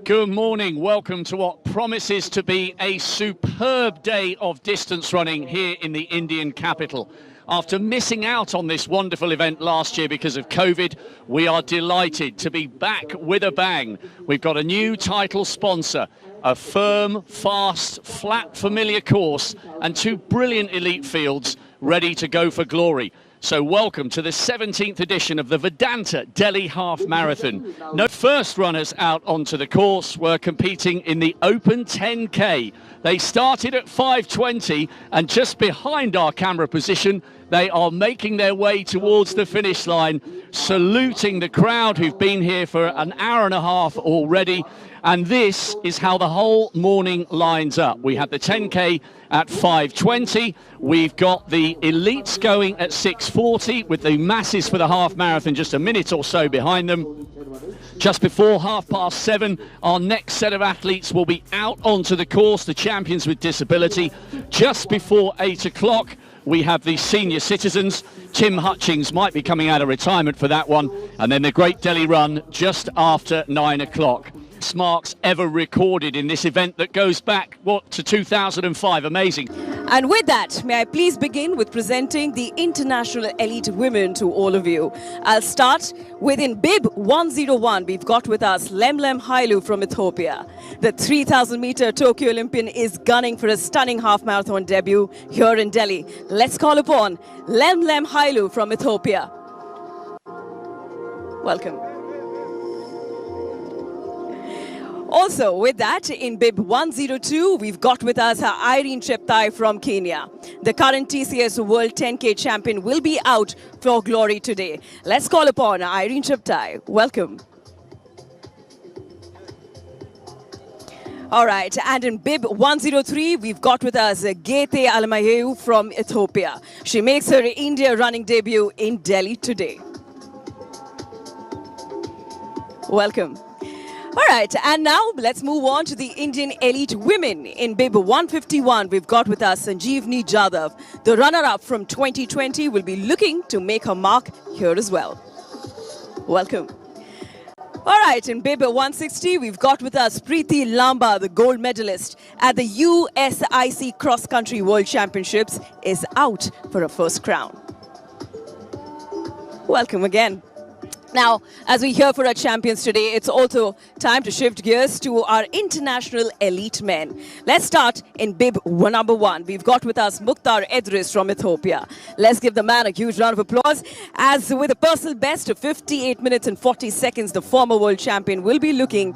Good morning. Welcome to what promises to be a superb day of distance running here in the Indian capital. After missing out on this wonderful event last year because of COVID, we are delighted to be back with a bang. We've got a new title sponsor, a firm, fast, flat, familiar course, and two brilliant elite fields ready to go for glory. So welcome to the 17th edition of the Vedanta Delhi Half Marathon. No first runners out onto the course were competing in the Open 10K. They started at 5:20 and just behind our camera position, they are making their way towards the finish line, saluting the crowd who've been here for an hour and a half already. And this is how the whole morning lines up. We had the 10K at 5:20. We've got the elites going at 6:40 with the masses for the half marathon just a minute or so behind them. Just before 7:30, our next set of athletes will be out onto the course, the champions with disability. Just before 8 o'clock, we have the senior citizens. Tim Hutchings might be coming out of retirement for that one. And then the Great Delhi Run just after 9 o'clock. Marks ever recorded in this event that goes back, to 2005. Amazing. And with that, may I please begin with presenting the international elite women to all of you. I'll start with in bib 101. We've got with us Lemlem Hailu from Ethiopia. The 3,000-meter Tokyo Olympian is gunning for a stunning half-marathon debut here in Delhi. Let's call upon Lemlem Hailu from Ethiopia. Welcome. Also, with that, in bib 102, we've got with us Irene Cheptai from Kenya. The current TCS World 10K champion will be out for glory today. Let's call upon Irene Cheptai. Welcome. All right, and in bib 103, we've got with us Gete Almayeu from Ethiopia. She makes her India running debut in Delhi today. Welcome. All right, and now let's move on to the Indian elite women. In bib 151, we've got with us Sanjeevni Jadhav. The runner-up from 2020 will be looking to make her mark here as well. Welcome. All right, in bib 160, we've got with us Preeti Lamba, the gold medalist at the USIC Cross Country World Championships, is out for her first crown. Welcome again. Now, as we hear for our champions today, it's also time to shift gears to our international elite men. Let's start in bib number 1. We've got with us Mukhtar Edris from Ethiopia. Let's give the man a huge round of applause. As with a personal best of 58 minutes and 40 seconds, the former world champion will be looking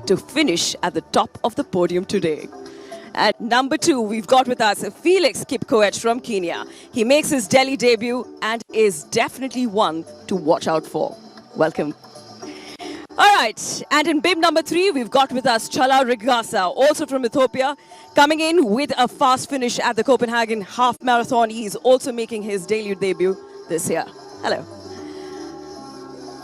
to finish at the top of the podium today. At number 2, we've got with us Felix Kipkoech from Kenya. He makes his Delhi debut and is definitely one to watch out for. Welcome. All right, and in bib number 3, we've got with us Chala Rigasa, also from Ethiopia, coming in with a fast finish at the Copenhagen Half Marathon. He's also making his Delhi debut this year. Hello.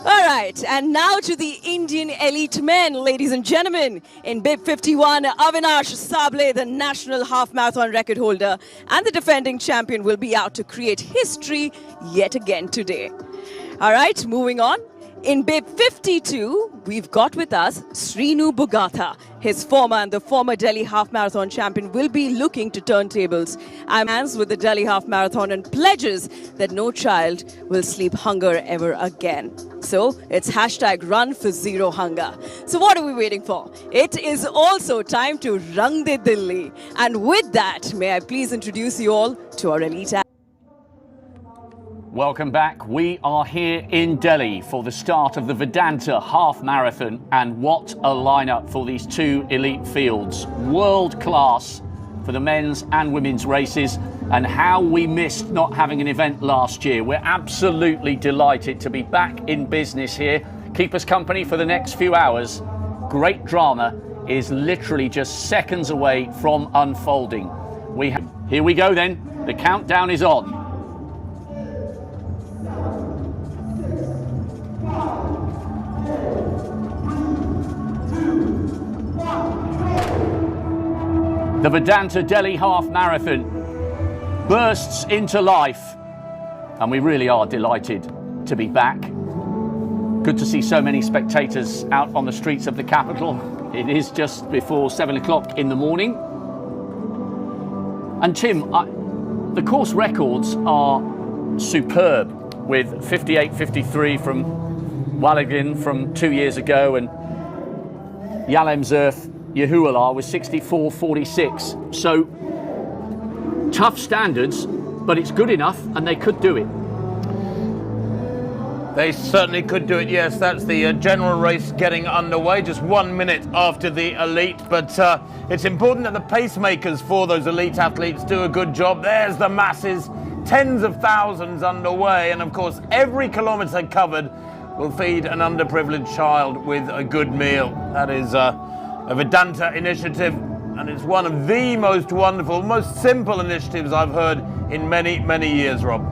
All right, and now to the Indian elite men, ladies and gentlemen. In bib 51, Avinash Samble, the national half marathon record holder and the defending champion, will be out to create history yet again today. All right, moving on. In bib 52, we've got with us Srinu Bugatha. His the former Delhi Half Marathon champion will be looking to turn tables. I'm hands with the Delhi Half Marathon and pledges that no child will sleep hunger ever again. So it's hashtag run for zero hunger. So what are we waiting for? It is also time to Rang De Delhi. And with that, may I please introduce you all to our elite athletes. Welcome back. We are here in Delhi for the start of the Vedanta Half Marathon, and what a lineup for these two elite fields. World class for the men's and women's races, and how we missed not having an event last year. We're absolutely delighted to be back in business here. Keep us company for the next few hours. Great drama is literally just seconds away from unfolding. Here we go then. The countdown is on. The Vedanta Delhi Half Marathon bursts into life, and we really are delighted to be back. Good to see so many spectators out on the streets of the capital. It is just before 7 o'clock in the morning. And Tim, the course records are superb, with 58.53 from Walligan from 2 years ago, and Yalemzerf Yehuala was 64.46. So tough standards, but it's good enough and they could do it. They certainly could do it, yes. That's the general race getting underway, just 1 minute after the elite. But it's important that the pacemakers for those elite athletes do a good job. There's the masses, tens of thousands underway. And of course, every kilometre covered will feed an underprivileged child with a good meal. That is a Vedanta initiative. And it's one of the most wonderful, most simple initiatives I've heard in many, many years, Rob.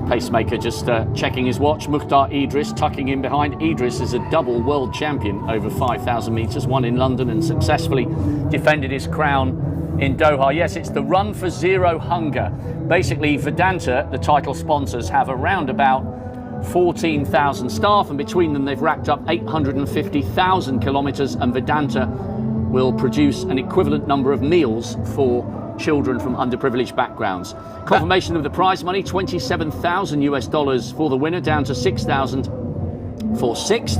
Pacemaker just checking his watch. Mukhtar Idris tucking in behind. Idris is a double world champion over 5,000 metres, won in London and successfully defended his crown in Doha. Yes, it's the Run for Zero Hunger. Basically, Vedanta, the title sponsors, have around about 14,000 staff, and between them they've racked up 850,000 kilometres, and Vedanta will produce an equivalent number of meals for children from underprivileged backgrounds. Confirmation of the prize money, $27,000 for the winner, down to 6,000 for sixth.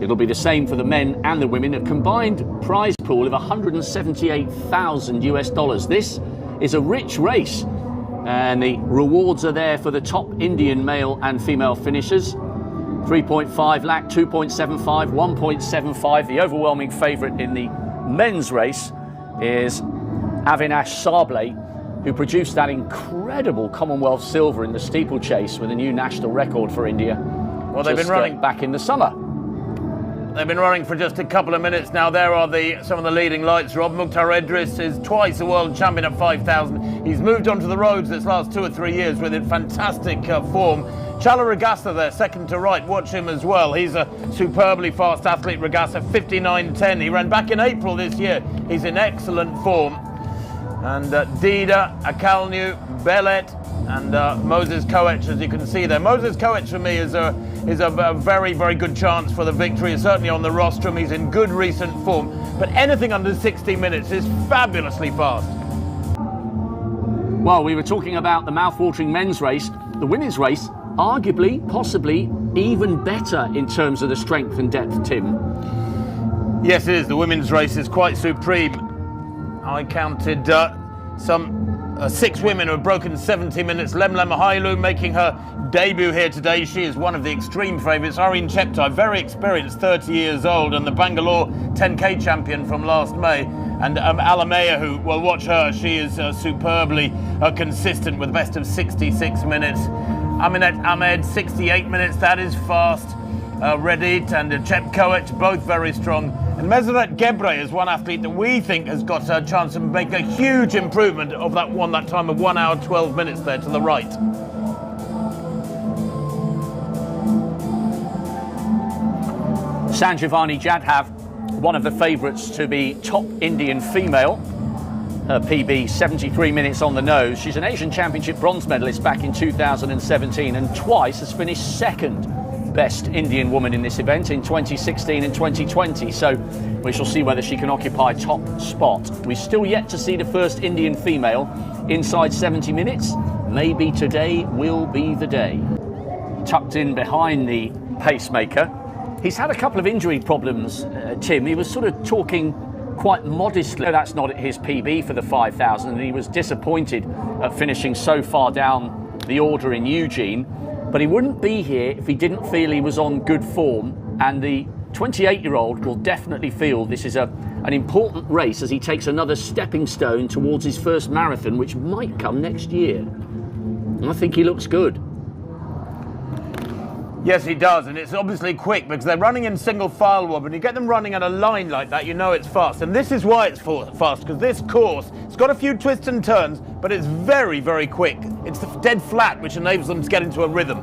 It'll be the same for the men and the women, a combined prize pool of $178,000. This is a rich race, and the rewards are there for the top Indian male and female finishers. 3.5 lakh, 2.75, 1.75. The overwhelming favourite in the men's race is Avinash Samble, who produced that incredible Commonwealth silver in the steeplechase with a new national record for India. Well, they've been running back in the summer. They've been running for just a couple of minutes now. There are some of the leading lights, Rob. Mukhtar Idris is twice a world champion at 5,000. He's moved onto the roads this last 2 or 3 years with fantastic form. Chala Regassa there, second to right. Watch him as well. He's a superbly fast athlete, Regassa, 59.10. He ran back in April this year. He's in excellent form. And Dida, Akalnu, Belet, and Moses Koech, as you can see there. Moses Koech for me is a very, very good chance for the victory. He's certainly on the rostrum. He's in good recent form. But anything under 60 minutes is fabulously fast. Well, we were talking about the mouth-watering men's race. The women's race, arguably, possibly, even better in terms of the strength and depth, Tim. Yes, it is. The women's race is quite supreme. I counted some 6 women who have broken 70 minutes. Lemlem Hailu making her debut here today. She is one of the extreme favourites. Areen Cheptai, very experienced, 30 years old, and the Bangalore 10K champion from last May. And Alamea, who, well, watch her. She is superbly consistent with best of 66 minutes. Aminat Ahmed, 68 minutes. That is fast. Redit and Chep Koech, both very strong. And Meseret Gebre is one athlete that we think has got a chance to make a huge improvement of that time of 1 hour 12 minutes there to the right. Sanjivani Jadhav, one of the favourites to be top Indian female. Her PB, 73 minutes on the nose. She's an Asian Championship bronze medalist back in 2017 and twice has finished second best Indian woman in this event in 2016 and 2020. So we shall see whether she can occupy top spot. We're still yet to see the first Indian female inside 70 minutes. Maybe today will be the day. Tucked in behind the pacemaker. He's had a couple of injury problems, Tim. He was sort of talking quite modestly. That's not at his PB for the 5,000, and he was disappointed at finishing so far down the order in Eugene. But he wouldn't be here if he didn't feel he was on good form, and the 28-year-old will definitely feel this is an important race as he takes another stepping stone towards his first marathon, which might come next year. And I think he looks good. Yes, he does, and it's obviously quick because they're running in single file, Rob. When you get them running at a line like that, you know it's fast. And this is why it's fast, because this course, it's got a few twists and turns, but it's very, very quick. It's dead flat, which enables them to get into a rhythm.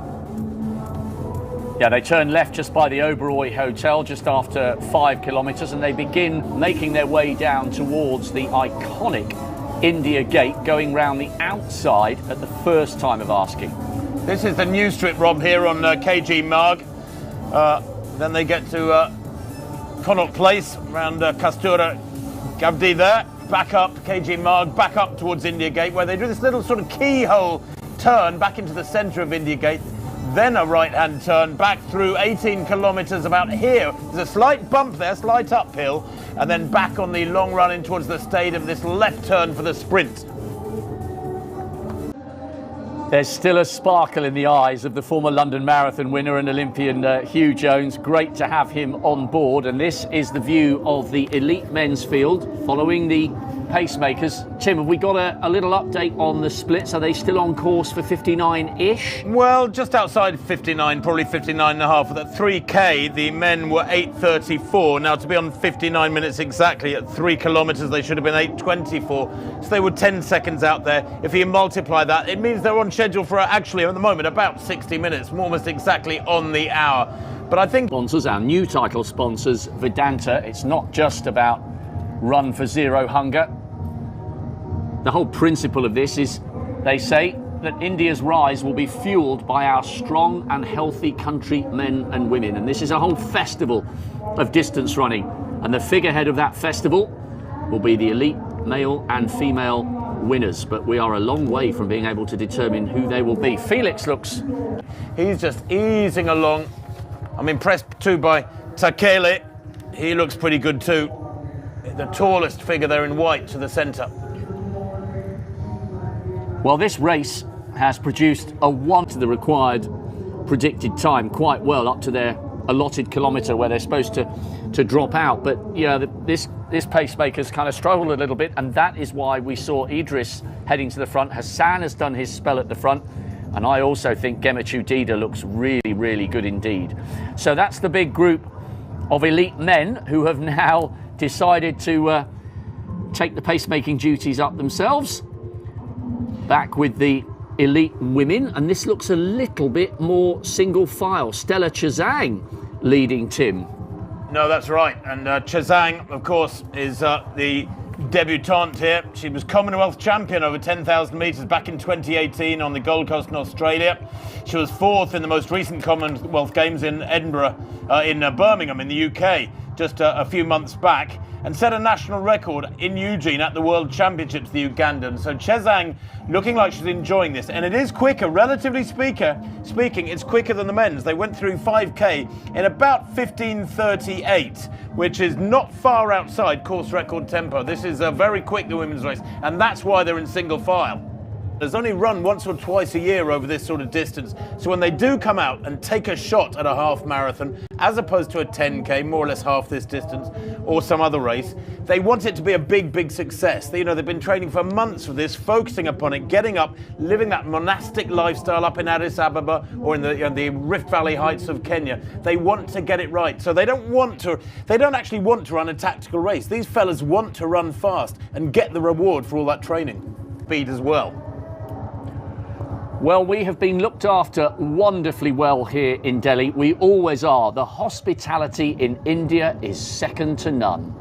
Yeah, they turn left just by the Oberoi Hotel just after 5 kilometres, and they begin making their way down towards the iconic India Gate, going round the outside at the first time of asking. This is the new strip, Rob, here on KG Marg. Then they get to Connaught Place, around Kastura Gavdi there. Back up, KG Marg, back up towards India Gate, where they do this little sort of keyhole turn back into the centre of India Gate. Then a right-hand turn back through 18 kilometres about here. There's a slight bump there, slight uphill, and then back on the long run in towards the stadium, this left turn for the sprint. There's still a sparkle in the eyes of the former London Marathon winner and Olympian Hugh Jones. Great to have him on board, and this is the view of the elite men's field following the pacemakers. Tim, have we got a little update on the splits? Are they still on course for 59-ish? Well, just outside 59, probably 59 and a half. At that 3K, the men were 8:34. Now, to be on 59 minutes exactly at 3 kilometres, they should have been 8:24. So they were 10 seconds out there. If you multiply that, it means they're on schedule for actually, at the moment, about 60 minutes, almost exactly on the hour. But I think... Sponsors, our new title sponsors, Vedanta. It's not just about Run for Zero Hunger. The whole principle of this is, they say, that India's rise will be fueled by our strong and healthy countrymen and women. And this is a whole festival of distance running. And the figurehead of that festival will be the elite male and female winners. But we are a long way from being able to determine who they will be. Felix looks... He's just easing along. I'm impressed too by Takele. He looks pretty good too. The tallest figure there in white to the centre. Well, this race has produced a one to the required predicted time quite well up to their allotted kilometre where they're supposed to drop out. But yeah, this pacemaker's kind of struggled a little bit, and that is why we saw Idris heading to the front. Hassan has done his spell at the front, and I also think Gemachu Dida looks really, really good indeed. So that's the big group of elite men who have now decided to take the pacemaking duties up themselves. Back with the elite women, and this looks a little bit more single file. Stella Chazang leading, Tim. No, that's right. And Chazang, of course, is the debutante here. She was Commonwealth champion over 10,000 metres back in 2018 on the Gold Coast in Australia. She was fourth in the most recent Commonwealth Games in Edinburgh, in Birmingham in the UK, just a few months back, and set a national record in Eugene at the World Championships, the Ugandan. So Chezang looking like she's enjoying this, and it is quicker, relatively speaking, it's quicker than the men's. They went through 5K in about 15:38, which is not far outside course record tempo. This is very quick, the women's race, and that's why they're in single file. There's only run once or twice a year over this sort of distance. So when they do come out and take a shot at a half marathon, as opposed to a 10K, more or less half this distance, or some other race, they want it to be a big, big success. They've been training for months for this, focusing upon it, getting up, living that monastic lifestyle up in Addis Ababa or in the Rift Valley heights of Kenya. They want to get it right. So they don't actually want to run a tactical race. These fellas want to run fast and get the reward for all that training. Speed as well. Well, we have been looked after wonderfully well here in Delhi. We always are. The hospitality in India is second to none.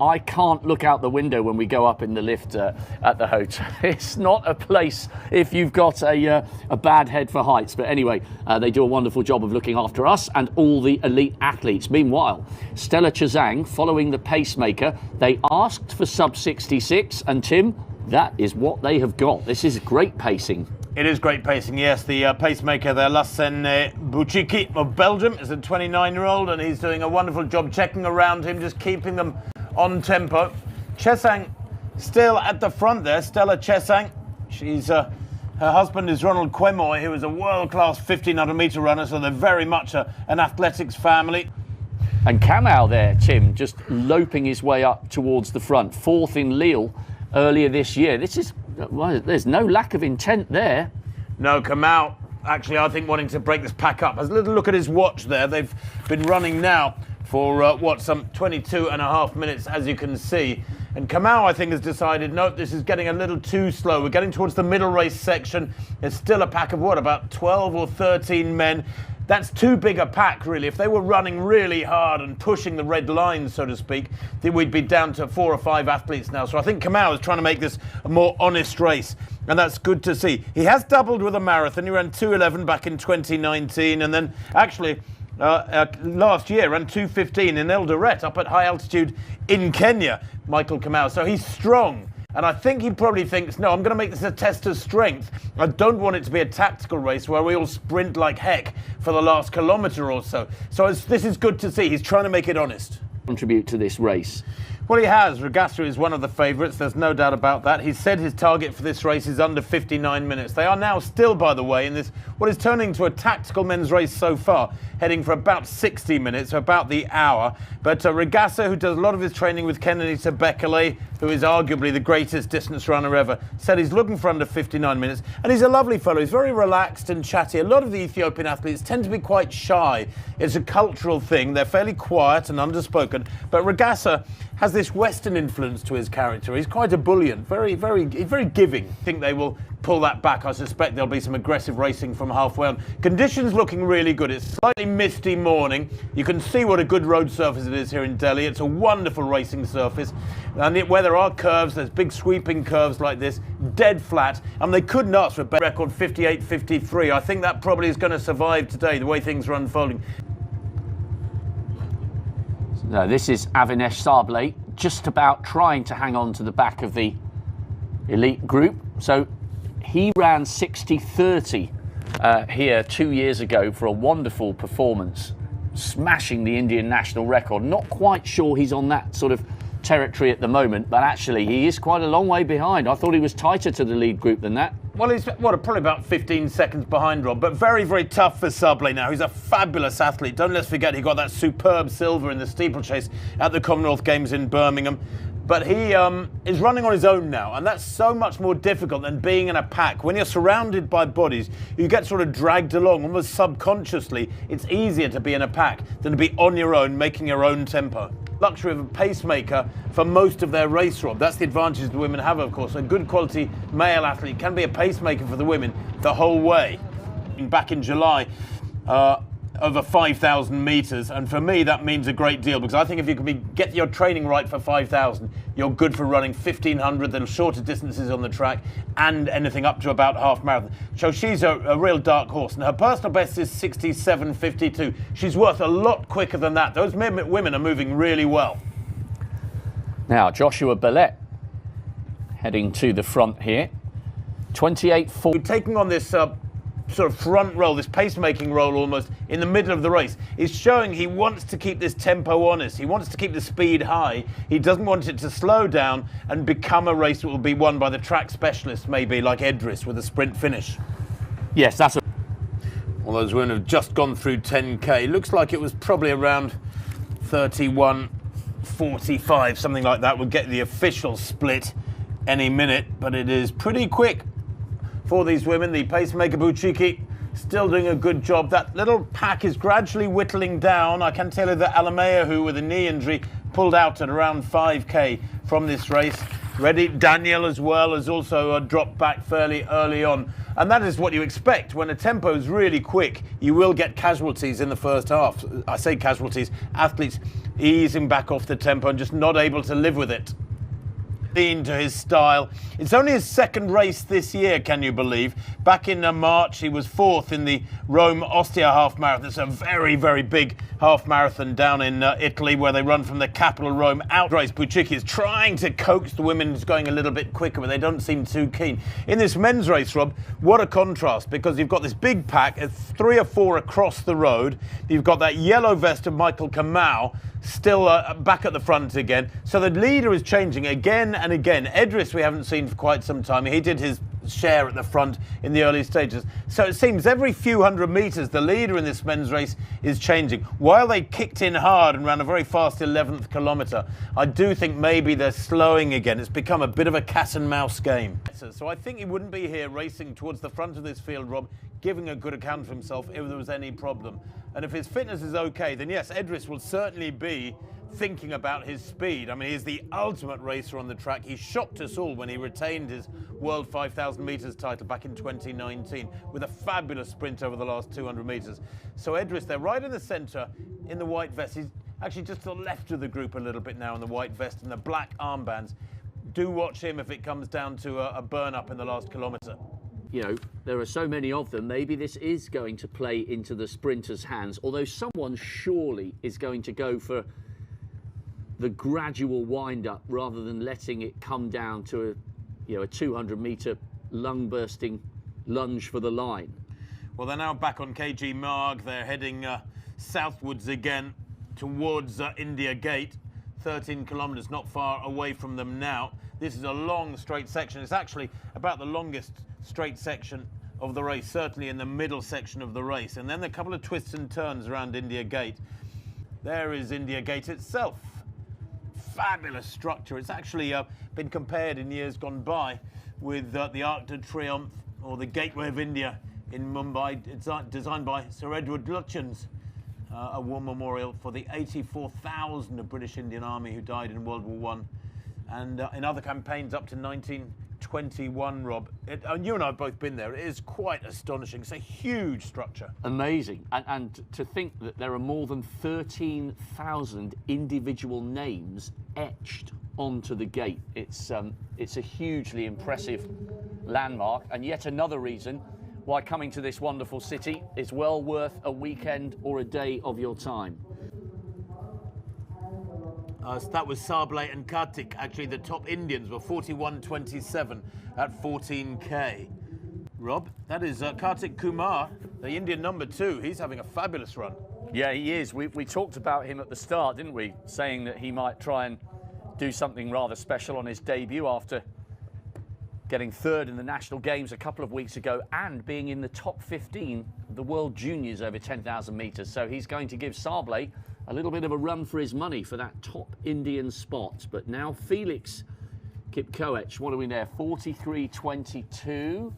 I can't look out the window when we go up in the lift at the hotel. It's not a place if you've got a bad head for heights. But anyway, they do a wonderful job of looking after us and all the elite athletes. Meanwhile, Stella Chazang, following the pacemaker, they asked for sub 66. And Tim, that is what they have got. This is great pacing. It is great pacing, yes. The pacemaker there, Lassen Bouchiki of Belgium, is a 29-year-old, and he's doing a wonderful job checking around him, just keeping them on tempo. Chesang still at the front there, Stella Chesang. She's her husband is Ronald Quemoy, who is a world-class 1,500-metre runner, so they're very much an athletics family. And Kamau there, Tim, just loping his way up towards the front, fourth in Lille earlier this year. Well, there's no lack of intent there. No, Kamau, actually, I think wanting to break this pack up. Has a little look at his watch there. They've been running now for, some 22 and a half minutes, as you can see. And Kamau, I think, has decided, no, this is getting a little too slow. We're getting towards the middle race section. There's still a pack of, about 12 or 13 men. That's too big a pack, really. If they were running really hard and pushing the red line, so to speak, then we'd be down to 4 or 5 athletes now. So I think Kamau is trying to make this a more honest race, and that's good to see. He has doubled with a marathon. He ran 2:11 back in 2019, and then actually last year ran 2:15 in Eldoret up at high altitude in Kenya, Michael Kamau. So he's strong. And I think he probably thinks, no, I'm going to make this a test of strength. I don't want it to be a tactical race where we all sprint like heck for the last kilometre or so. So this is good to see. He's trying to make it honest. Contribute to this race? Well, he has. Regassa is one of the favourites. There's no doubt about that. He said his target for this race is under 59 minutes. They are now still, by the way, in this what is turning to a tactical men's race so far, heading for about 60 minutes, about the hour. But Regassa, who does a lot of his training with Kennedy Bekele, who is arguably the greatest distance runner ever, said he's looking for under 59 minutes. And he's a lovely fellow. He's very relaxed and chatty. A lot of the Ethiopian athletes tend to be quite shy. It's a cultural thing. They're fairly quiet and underspoken. But Regassa has this Western influence to his character. He's quite ebullient, very giving. I think they will pull that back. I suspect there'll be some aggressive racing from halfway on. Conditions looking really good. It's slightly misty morning. You can see what a good road surface it is here in Delhi. It's a wonderful racing surface. And where there are curves, there's big sweeping curves like this, dead flat. And they couldn't ask for a better record 58.53. I think that probably is going to survive today, the way things are unfolding. No, this is Avinash SAMBLE just about trying to hang on to the back of the elite group. So he ran 60:30 here 2 years ago for a wonderful performance, smashing the Indian national record. Not quite sure he's on that sort of territory at the moment, but actually he is quite a long way behind. I thought he was tighter to the lead group than that. Well, he's probably about 15 seconds behind Rob, but very tough for SAMBLE now. He's a fabulous athlete. Don't let's forget he got that superb silver in the steeplechase at the Commonwealth Games in Birmingham. But he is running on his own now, and that's so much more difficult than being in a pack. When you're surrounded by bodies, you get sort of dragged along almost subconsciously. It's easier to be in a pack than to be on your own, making your own tempo. Luxury of a pacemaker for most of their race, Rob. That's the advantage the women have, of course. A good quality male athlete can be a pacemaker for the women the whole way. Back in July, over 5,000 metres, and for me that means a great deal, because I think if you can get your training right for 5,000, you're good for running 1,500 and shorter distances on the track, and anything up to about half marathon. So she's a real dark horse, and her personal best is 67.52. She's worth a lot quicker than that. Those women are moving really well. Now Joshua Bellet heading to the front here, 28.4. Taking on this sort of front roll, this pacemaking roll almost in the middle of the race, is showing he wants to keep this tempo honest. He wants to keep the speed high. He doesn't want it to slow down and become a race that will be won by the track specialists, maybe like Edris with a sprint finish. Yes, that's a... Well, those women have just gone through 10K. Looks like it was probably around 31:45, something like that. We'll get the official split any minute, but it is pretty quick for these women. The pacemaker Buchiki still doing a good job. That little pack is gradually whittling down. I can tell you that Alamea, who with a knee injury, pulled out at around 5K from this race. Ready, Daniel as well has also dropped back fairly early on. And that is what you expect. When a tempo is really quick, you will get casualties in the first half. I say casualties, athletes easing back off the tempo and just not able to live with it. To his style. It's only his second race this year, can you believe? Back in March, he was fourth in the Rome Ostia half marathon. It's a very big half marathon down in Italy, where they run from the capital Rome out. Race Buchiki is trying to coax the women who's going a little bit quicker, but they don't seem too keen. In this men's race, Rob, what a contrast, because you've got this big pack, 3 or 4 across the road. You've got that yellow vest of Michael Kamau still back at the front again. So the leader is changing again and again. Edris we haven't seen for quite some time. He did his share at the front in the early stages. So it seems every few hundred metres the leader in this men's race is changing. While they kicked in hard and ran a very fast 11th kilometre, I do think maybe they're slowing again. It's become a bit of a cat and mouse game. So I think he wouldn't be here racing towards the front of this field, Rob, giving a good account of himself if there was any problem. And if his fitness is okay, then yes, Edris will certainly be thinking about his speed. I mean, he's the ultimate racer on the track. He shocked us all when he retained his World 5,000 metres title back in 2019 with a fabulous sprint over the last 200 metres. So Edris, they're right in the centre in the white vest. He's actually just to the left of the group a little bit now in the white vest and the black armbands. Do watch him if it comes down to a burn-up in the last kilometre. You know, there are so many of them, maybe this is going to play into the sprinters' hands, although someone surely is going to go for the gradual wind-up rather than letting it come down to a 200-metre lung-bursting lunge for the line. Well, they're now back on KG Marg. They're heading southwards again towards India Gate. 13 kilometres not far away from them now. This is a long straight section. It's actually about the longest straight section of the race, certainly in the middle section of the race. And then a couple of twists and turns around India Gate. There is India Gate itself. Fabulous structure. It's actually been compared in years gone by with the Arc de Triomphe or the Gateway of India in Mumbai. It's designed by Sir Edward Lutyens. A war memorial for the 84,000 of British Indian Army who died in World War I and in other campaigns up to 1921, Rob. And you and I have both been there. It is quite astonishing. It's a huge structure. Amazing. And to think that there are more than 13,000 individual names etched onto the gate. It's a hugely impressive landmark, and yet another reason why coming to this wonderful city is well worth a weekend or a day of your time. So that was Sable and Kartik. Actually, the top Indians were 41.27 at 14k. Rob, that is Kartik Kumar, the Indian number 2. He's having a fabulous run. Yeah, he is. We talked about him at the start, didn't we? Saying that he might try and do something rather special on his debut after getting third in the national games a couple of weeks ago and being in the top 15 of the World Juniors over 10,000 metres. So he's going to give Sable a little bit of a run for his money for that top Indian spot. But now Felix Kipkoech, what are we there? 43.22.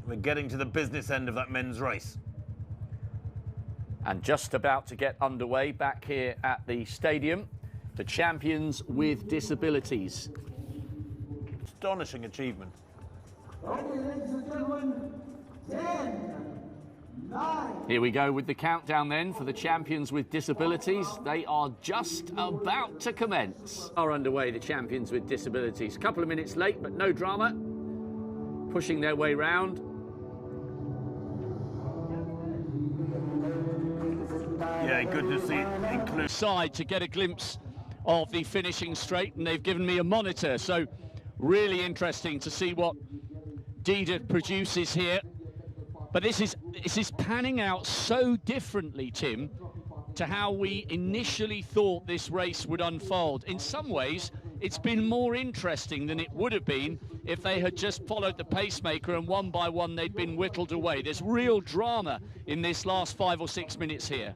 We're getting to the business end of that men's race. And just about to get underway back here at the stadium. The champions with disabilities. Astonishing achievement. Okay, ladies and gentlemen, 10, 9. Here we go with the countdown then for the champions with disabilities. They are just about to commence. Are underway, the champions with disabilities. A couple of minutes late, but no drama. Pushing their way round. Yeah, good to see it include. Side to get a glimpse of the finishing straight, and they've given me a monitor, so really interesting to see what Dida produces here. But this is panning out so differently, Tim, to how we initially thought this race would unfold. In some ways, it's been more interesting than it would have been if they had just followed the pacemaker and one by one they'd been whittled away. There's real drama in this last 5 or 6 minutes here.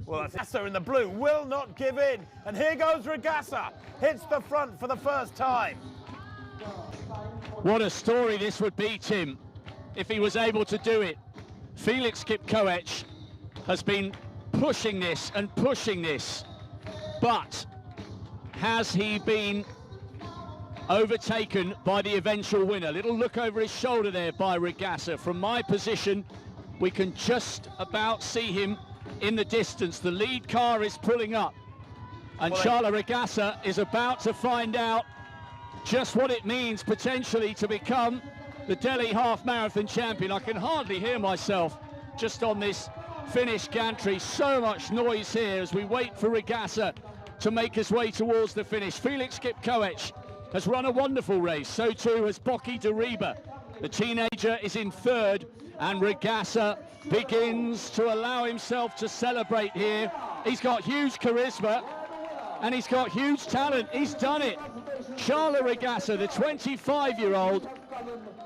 Well, Regassa in the blue will not give in. And here goes Regassa. Hits the front for the first time. What a story this would be, Tim, if he was able to do it. Felix Kipkoech has been pushing this and pushing this, but has he been overtaken by the eventual winner? Little look over his shoulder there by Regassa. From my position, we can just about see him in the distance. The lead car is pulling up, and Charles Regassa is about to find out just what it means potentially to become the Delhi Half Marathon champion. I can hardly hear myself just on this finish gantry. So much noise here as we wait for Regassa to make his way towards the finish. Felix Kipkoech has run a wonderful race. So too has Boki Dariba. The teenager is in third, and Regassa begins to allow himself to celebrate here. He's got huge charisma and he's got huge talent. He's done it. Charles Regassa, the 25-year-old,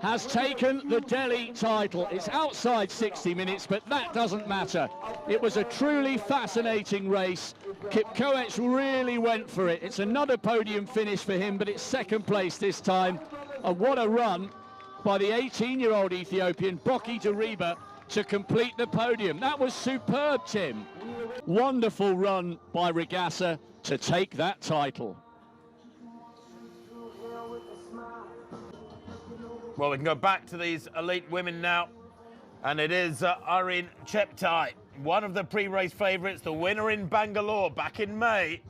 has taken the Delhi title. It's outside 60 minutes, but that doesn't matter. It was a truly fascinating race. Kipkoech really went for it. It's another podium finish for him, but it's second place this time. And what a run by the 18-year-old Ethiopian, Boki Dariba, to complete the podium. That was superb, Tim. Wonderful run by Regassa to take that title. Well, we can go back to these elite women now. And it is Irene Cheptai, one of the pre-race favourites, the winner in Bangalore back in May,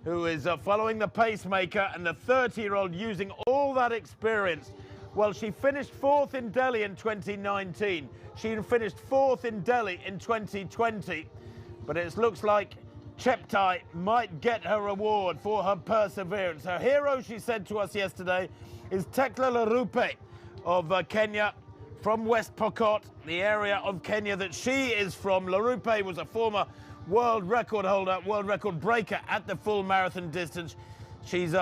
who is following the pacemaker, and the 30-year-old using all that experience. Well, she finished 4th in Delhi in 2019. She finished 4th in Delhi in 2020. But it looks like Cheptai might get her reward for her perseverance. Her hero, she said to us yesterday, is Tekla Larupe of Kenya, from West Pokot, the area of Kenya that she is from. Larupe was a former world record holder, world record breaker at the full marathon distance. She's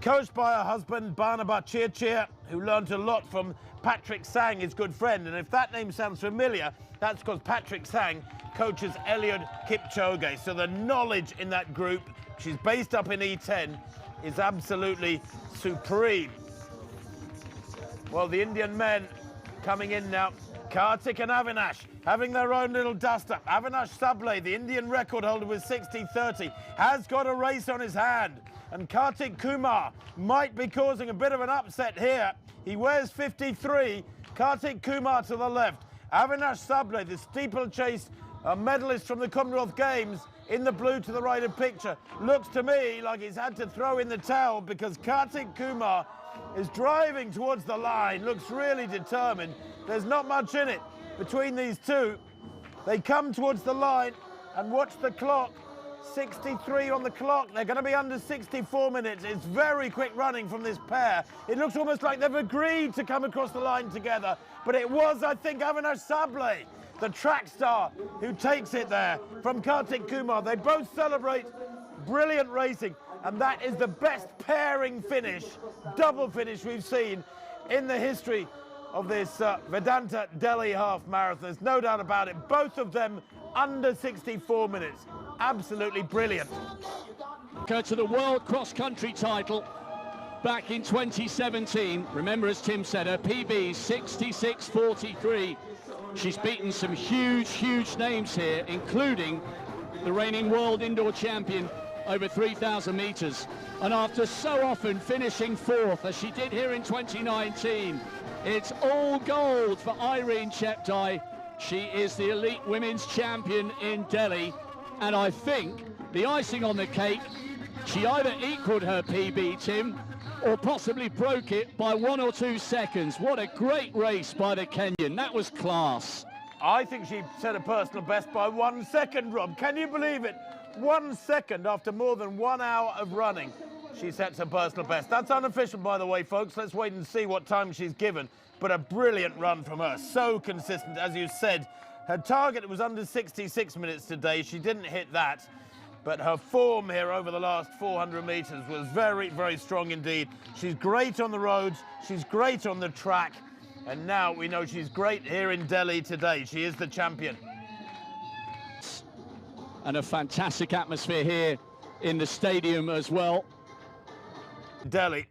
coached by her husband, Barnaba Chirchir, who learned a lot from Patrick Sang, his good friend. And if that name sounds familiar, that's because Patrick Sang coaches Eliud Kipchoge. So the knowledge in that group, she's based up in E10, is absolutely supreme. Well, the Indian men coming in now, Kartik and Avinash having their own little dust-up. Avinash Sable, the Indian record holder with 60-30, has got a race on his hand. And Kartik Kumar might be causing a bit of an upset here. He wears 53, Kartik Kumar to the left. Avinash Sable, the steeplechase medalist from the Commonwealth Games, in the blue to the right of picture. Looks to me like he's had to throw in the towel because Kartik Kumar is driving towards the line, looks really determined. There's not much in it between these two. They come towards the line and watch the clock. 63 on the clock. They're going to be under 64 minutes. It's very quick running from this pair. It looks almost like they've agreed to come across the line together. But it was, I think, Avinash Sable, the track star, who takes it there from Kartik Kumar. They both celebrate brilliant racing. And that is the best pairing finish, double finish we've seen in the history of this Vedanta Delhi Half Marathon. There's no doubt about it. Both of them under 64 minutes. Absolutely brilliant. Go to the World Cross Country title back in 2017. Remember, as Tim said, her PB 66.43. She's beaten some huge names here, including the reigning world indoor champion over 3,000 meters. And after so often finishing 4th, as she did here in 2019, it's all gold for Irene Cheptai. She is the elite women's champion in Delhi. And I think the icing on the cake, she either equaled her PB, Tim, or possibly broke it by 1 or 2 seconds. What a great race by the Kenyan. That was class. I think she set a personal best by 1 second, Rob. Can you believe it? 1 second after more than 1 hour of running, she sets her personal best. That's unofficial, by the way, folks. Let's wait and see what time she's given. But a brilliant run from her. So consistent, as you said. Her target was under 66 minutes today. She didn't hit that. But her form here over the last 400 meters was very strong indeed. She's great on the roads. She's great on the track. And now we know she's great here in Delhi today. She is the champion. And a fantastic atmosphere here in the stadium as well. Delhi,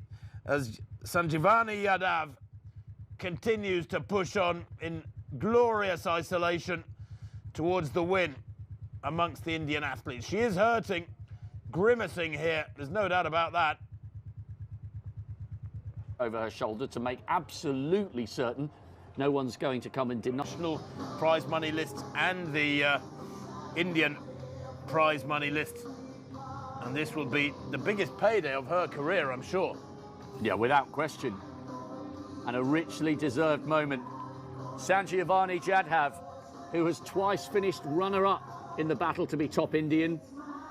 as Sanjivani Yadav continues to push on in glorious isolation towards the win amongst the Indian athletes. She is hurting, grimacing here. There's no doubt about that. Over her shoulder to make absolutely certain no one's going to come and deny. National prize money lists and the Indian prize money list. And this will be the biggest payday of her career, I'm sure. Yeah, without question. And a richly deserved moment. Sanjivani Yadav, who has twice finished runner-up in the battle to be top Indian,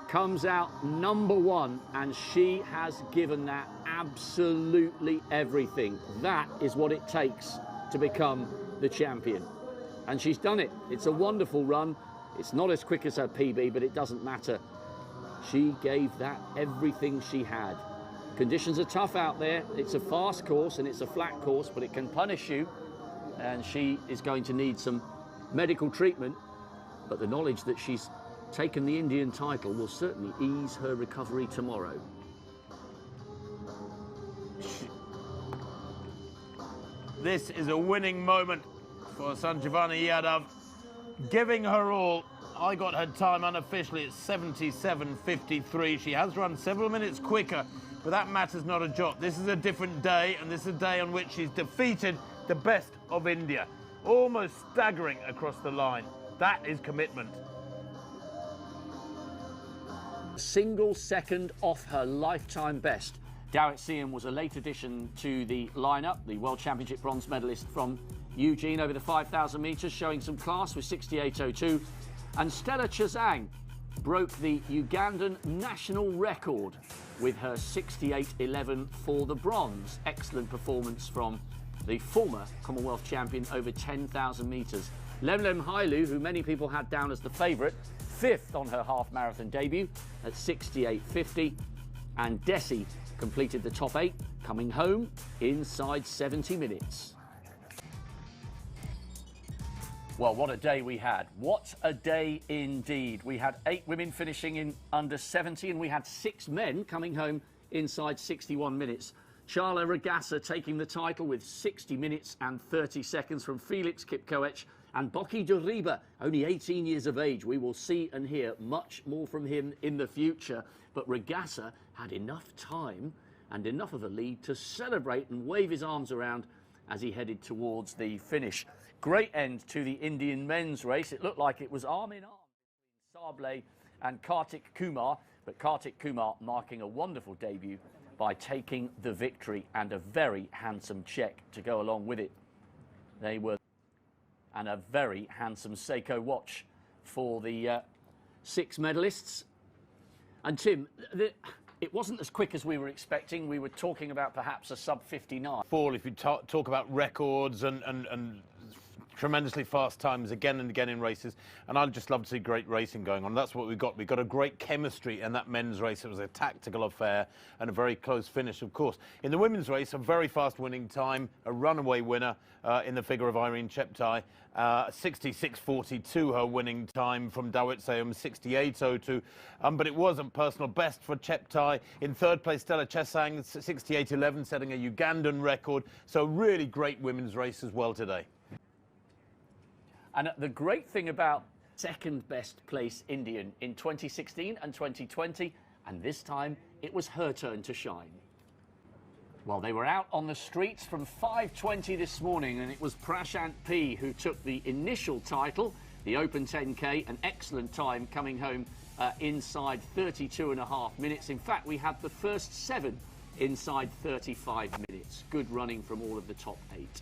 comes out #1, and she has given that absolutely everything. That is what it takes to become the champion. And she's done it. It's a wonderful run. It's not as quick as her PB, but it doesn't matter. She gave that everything she had. Conditions are tough out there. It's a fast course and it's a flat course, but it can punish you. And she is going to need some medical treatment. But the knowledge that she's taken the Indian title will certainly ease her recovery tomorrow. This is a winning moment for Sanjivani Yadav, giving her all. I got her time unofficially at 77.53. She has run several minutes quicker, but that matters not a jot. This is a different day, and this is a day on which she's defeated the best of India, almost staggering across the line. That is commitment. Single second off her lifetime best. Dawit Siam was a late addition to the lineup, the World Championship bronze medalist from Eugene over the 5,000 metres, showing some class with 68.02. And Stella Chazang broke the Ugandan national record with her 68.11 for the bronze. Excellent performance from the former Commonwealth champion over 10,000 metres. Lemlem Hailu, who many people had down as the favourite, fifth on her half marathon debut at 68.50. And Desi completed the top 8, coming home inside 70 minutes. Well, what a day we had. What a day indeed. We had 8 women finishing in under 70, and we had 6 men coming home inside 61 minutes. Charla Ragasa taking the title with 60 minutes and 30 seconds from Felix Kipkoech, and Boki Duriba, only 18 years of age. We will see and hear much more from him in the future. But Ragasa had enough time and enough of a lead to celebrate and wave his arms around as he headed towards the finish. Great end to the Indian men's race. It looked like it was arm in arm between Samble and Kartik Kumar, but Kartik Kumar marking a wonderful debut by taking the victory, and a very handsome check to go along with it. They were, and a very handsome Seiko watch for the 6 medalists. And Tim, it wasn't as quick as we were expecting. We were talking about perhaps a sub-59. Fall, if you talk about records and tremendously fast times again and again in races, and I'd just love to see great racing going on. That's what we got. We got a great chemistry in that men's race. It was a tactical affair and a very close finish, of course. In the women's race, a very fast winning time, a runaway winner in the figure of Irene Cheptai. 66.42 her winning time from Dawit Siam, 68.02. But it was a personal best for Cheptai. In third place, Stella Chesang, 68.11, setting a Ugandan record. So really great women's race as well today. And the great thing about second best place Indian in 2016 and 2020, and this time it was her turn to shine. Well, they were out on the streets from 5:20 this morning, and it was Prashant P who took the initial title, the Open 10K, an excellent time coming home inside 32.5 minutes. In fact, we had the first 7 inside 35 minutes. Good running from all of the top 8.